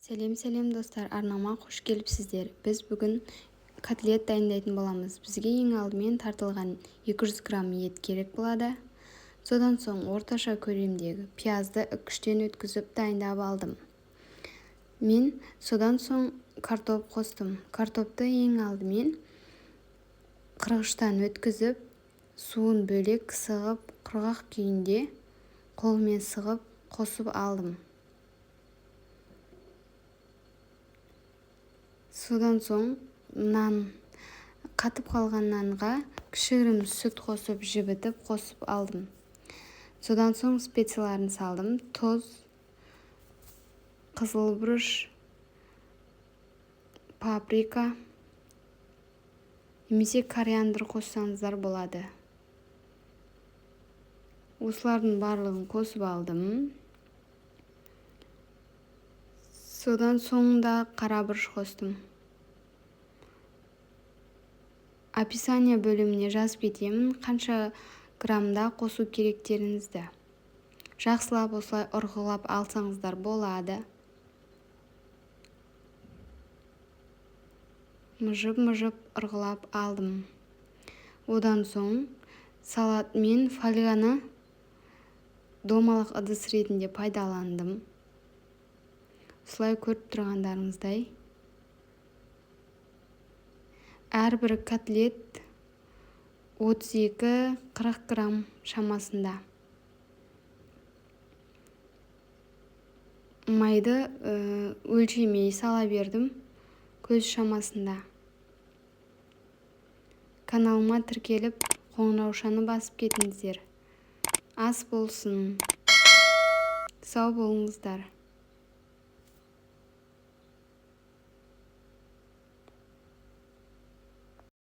Сәлем достар, арнама қош келіпсіздер. Біз бүгін котлет дайындайтын боламыз. Бізге ең алдымен тартылған 200 грамм ет керек болады. Содан соң орташа көлемдегі пиязды үккіштен өткізіп дайындап алдым. Мен содан соң картоп қостым. Картопты ең алдымен қырғыштан өткізіп, суын бөлек сығып, құрғақ күйінде қолмен сығып қосып алдым. Содан соң қатып қалған нанға кішігірім сүт қосып, жібітіп қосып алдым. Содан соң специяларын салдым. Тұз, қызыл бұрыш, паприка, немесе кориандр қоссаңыздар болады. Осылардың барлығын қосып алдым. Содан соңында қара бұрыш қостым. Описание бөліміне жазып кетемін, қанша граммда қосу керектеріңізді. Жақсылап осылай ұрғылап алсаңыздар болады. Мұжып ұрғылап алдым. Одан соң салат мен фольганы домалық ыдыс ретінде пайдаландым. Осылай көріп тұрғандарыңыздай. Әрбір котлет 32-40 грамм шамасында. Майды өлшемей сала бердім, көз шамасында. Каналыма тіркеліп, қоңыраушаны басып кетіңіздер. Ас болсын. Сау болыңыздар.